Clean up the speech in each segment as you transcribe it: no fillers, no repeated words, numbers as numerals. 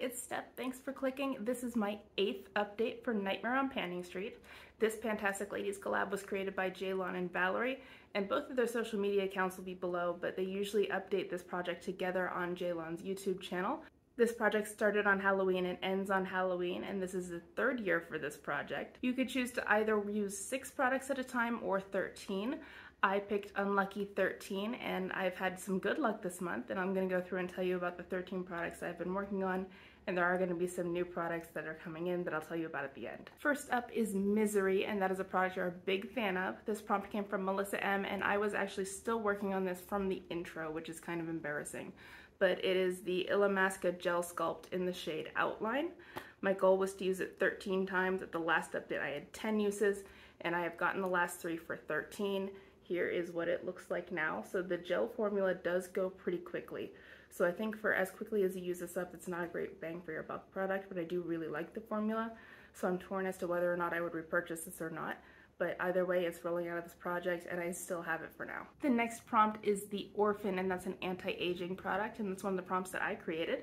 it's Steph. Thanks for clicking. This is my 8th update for Nightmare on Panning Street. This Pantastic Ladies collab was created by Jaylon and Valerie, and both of their social media accounts will be below, but they usually update this project together on Jaylon's YouTube channel. This project started on Halloween and ends on Halloween, and this is the 3rd year for this project. You could choose to either use 6 products at a time or 13. I picked Unlucky 13, and I've had some good luck this month, and I'm going to go through and tell you about the 13 products I've been working on, and there are going to be some new products that are coming in that I'll tell you about at the end. First up is Misery, and that is a product you're a big fan of. This prompt came from Melissa M, and I was actually still working on this from the intro, which is kind of embarrassing. But it is the Illamasqua Gel Sculpt in the shade Outline. My goal was to use it 13 times. At the last update I had 10 uses, and I have gotten the last 3 for 13. Here is what it looks like now. So the gel formula does go pretty quickly. So I think for as quickly as you use this up, it's not a great bang for your buck product, but I do really like the formula. So I'm torn as to whether or not I would repurchase this or not. But either way, it's rolling out of this project and I still have it for now. The next prompt is the Orphan, and that's an anti-aging product, and that's one of the prompts that I created.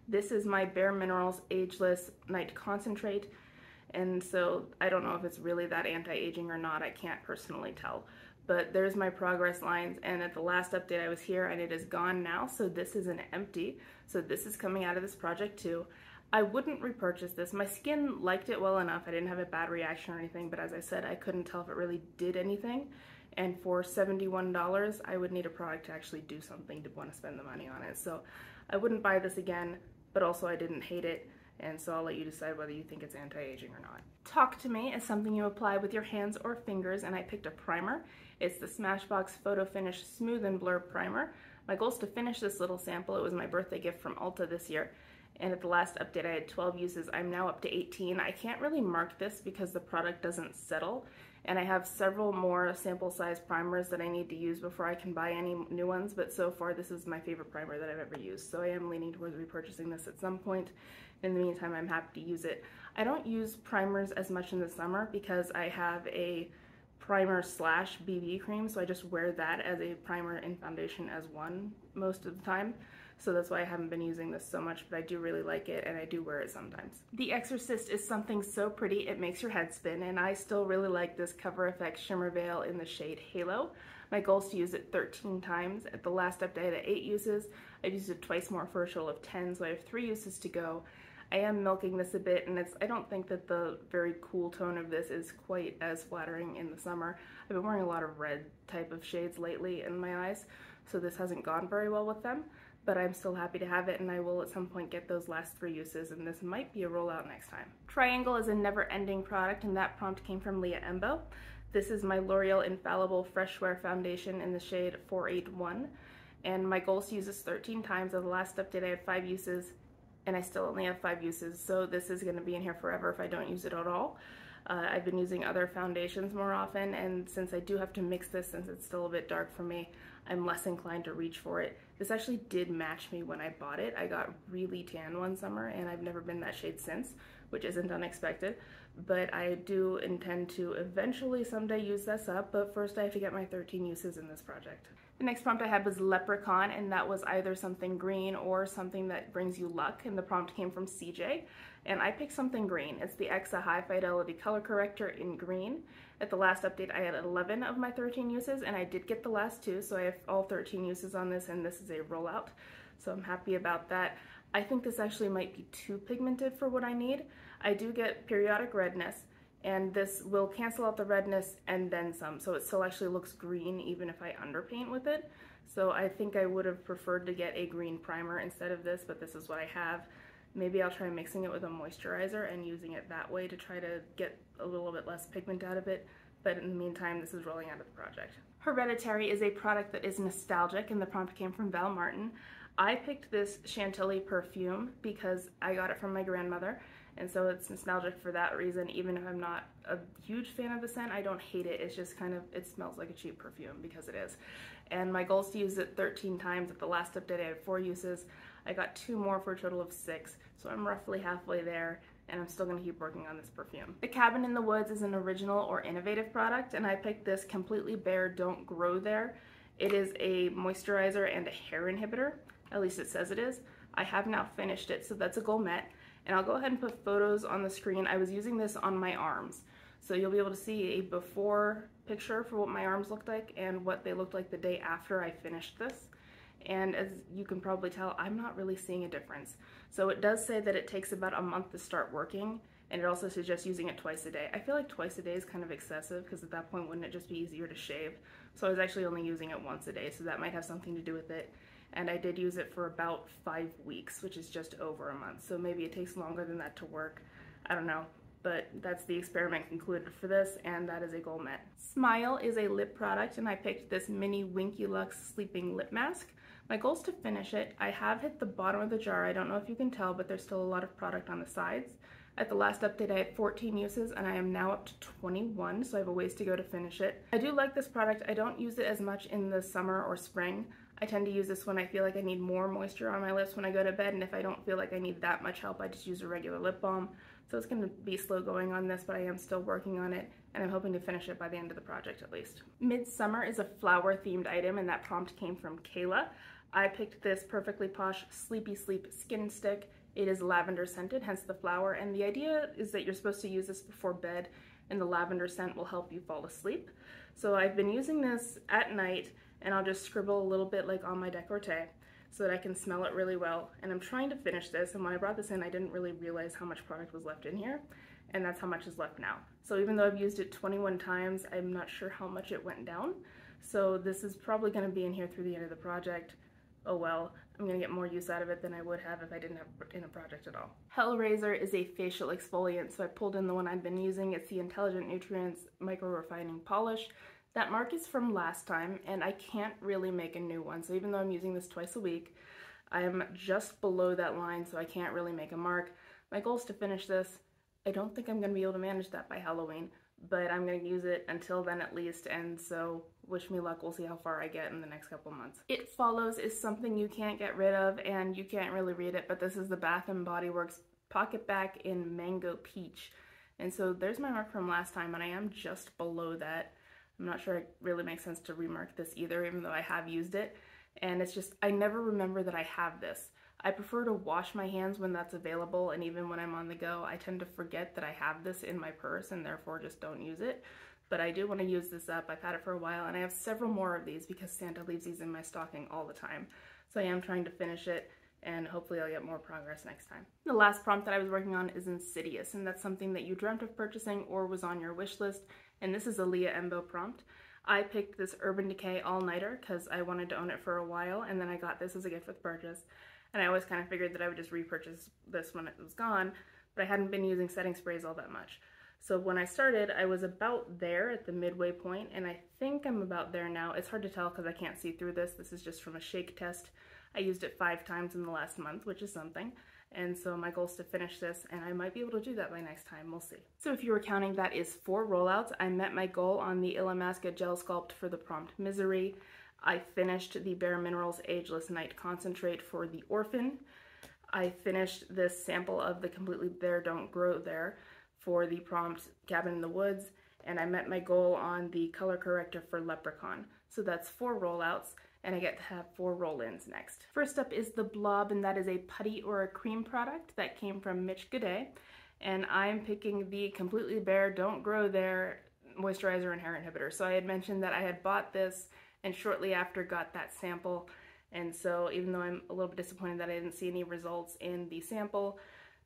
This is my Bare Minerals Ageless Night Concentrate, and so I don't know if it's really that anti-aging or not. I can't personally tell. But there's my progress lines, and at the last update I was here and it is gone now, so this is an empty. So this is coming out of this project too. I wouldn't repurchase this. My skin liked it well enough. I didn't have a bad reaction or anything, but as I said, I couldn't tell if it really did anything. And for $71, I would need a product to actually do something to want to spend the money on it. So I wouldn't buy this again, but also I didn't hate it. And so I'll let you decide whether you think it's anti-aging or not. Talk to Me is something you apply with your hands or fingers, and I picked a primer. It's the Smashbox Photo Finish Smooth and Blur Primer. My goal is to finish this little sample. It was my birthday gift from Ulta this year, and at the last update I had 12 uses. I'm now up to 18. I can't really mark this because the product doesn't settle, and I have several more sample size primers that I need to use before I can buy any new ones, but so far this is my favorite primer that I've ever used, so I am leaning towards repurchasing this at some point. In the meantime, I'm happy to use it. I don't use primers as much in the summer because I have a primer slash BB cream, so I just wear that as a primer and foundation as one most of the time. So that's why I haven't been using this so much, but I do really like it and I do wear it sometimes. The Exorcist is something so pretty it makes your head spin, and I still really like this Cover FX Shimmer Veil in the shade Halo. My goal is to use it 13 times. At the last update I had 8 uses. I've used it twice more for a total of 10, so I have 3 uses to go. I am milking this a bit, and I don't think that the very cool tone of this is quite as flattering in the summer. I've been wearing a lot of red type of shades lately in my eyes, so this hasn't gone very well with them, but I'm still happy to have it, and I will at some point get those last 3 uses, and this might be a rollout next time. Triangle is a never-ending product, and that prompt came from Leah Embo. This is my L'Oreal Infallible Fresh Wear Foundation in the shade 481, and my goal is to use this 13 times. At the last update I had 5 uses, and I still only have 5 uses, so this is going to be in here forever if I don't use it at all. I've been using other foundations more often, and since I do have to mix this, since it's still a bit dark for me, I'm less inclined to reach for it. This actually did match me when I bought it. I got really tan one summer, and I've never been that shade since, which isn't unexpected, but I do intend to eventually someday use this up, but first I have to get my 13 uses in this project. The next prompt I had was Leprechaun, and that was either something green or something that brings you luck, and the prompt came from CJ, and I picked something green. It's the Exa High Fidelity Color Corrector in green. At the last update I had 11 of my 13 uses, and I did get the last 2, so I have all 13 uses on this, and this is a rollout, so I'm happy about that. I think this actually might be too pigmented for what I need. I do get periodic redness, and this will cancel out the redness and then some, so it still actually looks green even if I underpaint with it. So I think I would have preferred to get a green primer instead of this, but this is what I have. Maybe I'll try mixing it with a moisturizer and using it that way to try to get a little bit less pigment out of it, but in the meantime this is rolling out of the project. Hereditary is a product that is nostalgic, and the prompt came from Val Martin. I picked this Chantilly perfume because I got it from my grandmother, and so it's nostalgic for that reason. Even if I'm not a huge fan of the scent, I don't hate it. It's just kind of, it smells like a cheap perfume because it is. And my goal is to use it 13 times. At the last update I had 4 uses. I got 2 more for a total of 6, so I'm roughly halfway there, and I'm still going to keep working on this perfume. The Cabin in the Woods is an original or innovative product, and I picked this Completely Bare Don't Grow There. It is a moisturizer and a hair inhibitor. At least it says it is. I have now finished it, so that's a goal met. And I'll go ahead and put photos on the screen. I was using this on my arms, so you'll be able to see a before picture for what my arms looked like and what they looked like the day after I finished this. And as you can probably tell, I'm not really seeing a difference. So it does say that it takes about a month to start working, and it also suggests using it twice a day. I feel like twice a day is kind of excessive, because at that point, wouldn't it just be easier to shave? So I was actually only using it once a day, so that might have something to do with it. And I did use it for about 5 weeks, which is just over a month. So maybe it takes longer than that to work. I don't know. But that's the experiment concluded for this, and that is a goal met. Smile is a lip product, and I picked this mini Winky Lux Sleeping Lip Mask. My goal is to finish it. I have hit the bottom of the jar. I don't know if you can tell, but there's still a lot of product on the sides. At the last update, I had 14 uses, and I am now up to 21, so I have a ways to go to finish it. I do like this product. I don't use it as much in the summer or spring. I tend to use this when I feel like I need more moisture on my lips when I go to bed, and if I don't feel like I need that much help, I just use a regular lip balm. So it's going to be slow going on this, but I am still working on it, and I'm hoping to finish it by the end of the project at least. Midsummer is a flower-themed item, and that prompt came from Kayla. I picked this Perfectly Posh Sleepy Sleep Skin Stick. It is lavender scented, hence the flower, and the idea is that you're supposed to use this before bed, and the lavender scent will help you fall asleep. So I've been using this at night, and I'll just scribble a little bit like on my décolleté so that I can smell it really well. And I'm trying to finish this, and when I brought this in, I didn't really realize how much product was left in here, and that's how much is left now. So even though I've used it 21 times, I'm not sure how much it went down. So this is probably going to be in here through the end of the project. Oh well, I'm going to get more use out of it than I would have if I didn't have it in a project at all. Hellraiser is a facial exfoliant, so I pulled in the one I've been using. It's the Intelligent Nutrients Micro Refining Polish. That mark is from last time, and I can't really make a new one, so even though I'm using this twice a week, I am just below that line, so I can't really make a mark. My goal is to finish this. I don't think I'm going to be able to manage that by Halloween, but I'm going to use it until then at least, and so wish me luck. We'll see how far I get in the next couple months. It Follows is something you can't get rid of, and you can't really read it, but this is the Bath & Body Works Pocket Back in Mango Peach. And so there's my mark from last time, and I am just below that. I'm not sure it really makes sense to remark this either, even though I have used it. And it's just, I never remember that I have this. I prefer to wash my hands when that's available, and even when I'm on the go, I tend to forget that I have this in my purse and therefore just don't use it. But I do want to use this up. I've had it for a while, and I have several more of these because Santa leaves these in my stocking all the time. So I am trying to finish it, and hopefully I'll get more progress next time. The last prompt that I was working on is Insidious, and that's something that you dreamt of purchasing or was on your wish list, and this is a Leah Embo prompt. I picked this Urban Decay All-Nighter because I wanted to own it for a while, and then I got this as a gift with purchase. And I always kind of figured that I would just repurchase this when it was gone, but I hadn't been using setting sprays all that much. So when I started, I was about there at the midway point, and I think I'm about there now. It's hard to tell because I can't see through this. This is just from a shake test. I used it 5 times in the last month, which is something. And so my goal is to finish this, and I might be able to do that by next time. We'll see. So if you were counting, that is 4 rollouts. I met my goal on the Illamasqua Gel Sculpt for the prompt Misery. I finished the Bare Minerals Ageless Night Concentrate for the Orphan. I finished this sample of the Completely There Don't Grow There for the prompt Cabin in the Woods, and I met my goal on the color corrector for Leprechaun. So that's 4 rollouts, and I get to have 4 roll-ins next. First up is the Blob, and that is a putty or a cream product that came from Mitch Godet, and I'm picking the Completely Bare Don't Grow There moisturizer and hair inhibitor. So I had mentioned that I had bought this and shortly after got that sample, and so even though I'm a little bit disappointed that I didn't see any results in the sample,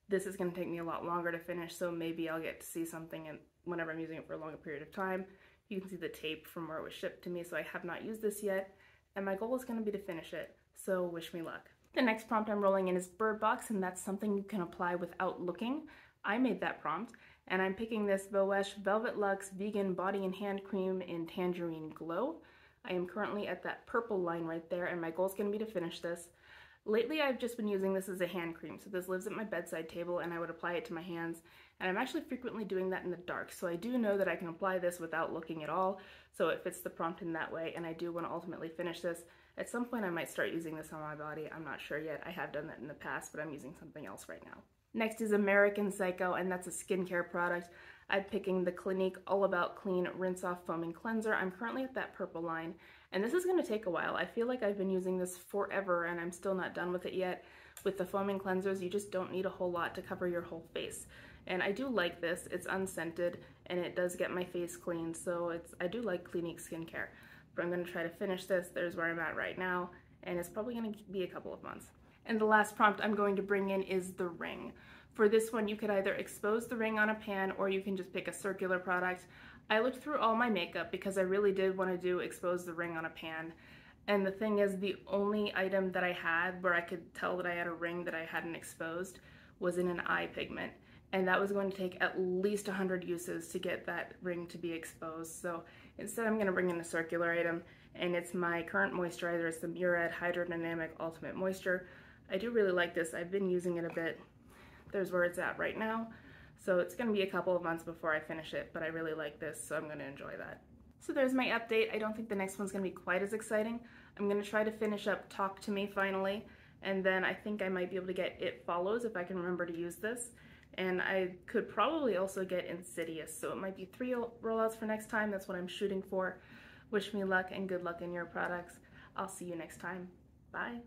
this is going to take me a lot longer to finish, so maybe I'll get to see something whenever I'm using it for a longer period of time. You can see the tape from where it was shipped to me, so I have not used this yet, and my goal is going to be to finish it, so wish me luck. The next prompt I'm rolling in is Bird Box, and that's something you can apply without looking. I made that prompt, and I'm picking this Boesh Velvet Luxe Vegan Body and Hand Cream in Tangerine Glow. I am currently at that purple line right there, and my goal is going to be to finish this. Lately, I've just been using this as a hand cream, so this lives at my bedside table, and I would apply it to my hands, and I'm actually frequently doing that in the dark, so I do know that I can apply this without looking at all, so it fits the prompt in that way, and I do want to ultimately finish this. At some point, I might start using this on my body. I'm not sure yet. I have done that in the past, but I'm using something else right now. Next is American Psycho, and that's a skincare product. I'm picking the Clinique All About Clean Rinse Off Foaming Cleanser. I'm currently at that purple line, and this is going to take a while. I feel like I've been using this forever and I'm still not done with it yet. With the foaming cleansers, you just don't need a whole lot to cover your whole face. And I do like this. It's unscented and it does get my face clean, so I do like Clinique skincare. But I'm going to try to finish this. There's where I'm at right now, and it's probably going to be a couple of months. And the last prompt I'm going to bring in is the ring. For this one, you could either expose the ring on a pan or you can just pick a circular product. I looked through all my makeup because I really did want to do expose the ring on a pan. And the thing is, the only item that I had where I could tell that I had a ring that I hadn't exposed was in an eye pigment. And that was going to take at least 100 uses to get that ring to be exposed. So instead I'm going to bring in a circular item, and it's my current moisturizer. It's the Murad Hydrodynamic Ultimate Moisture. I do really like this. I've been using it a bit. There's where it's at right now. So it's going to be a couple of months before I finish it, but I really like this, so I'm going to enjoy that. So there's my update. I don't think the next one's going to be quite as exciting. I'm going to try to finish up Talk to Me finally, and then I think I might be able to get It Follows if I can remember to use this. And I could probably also get Insidious, so it might be 3 rollouts for next time. That's what I'm shooting for. Wish me luck and good luck in your products. I'll see you next time. Bye.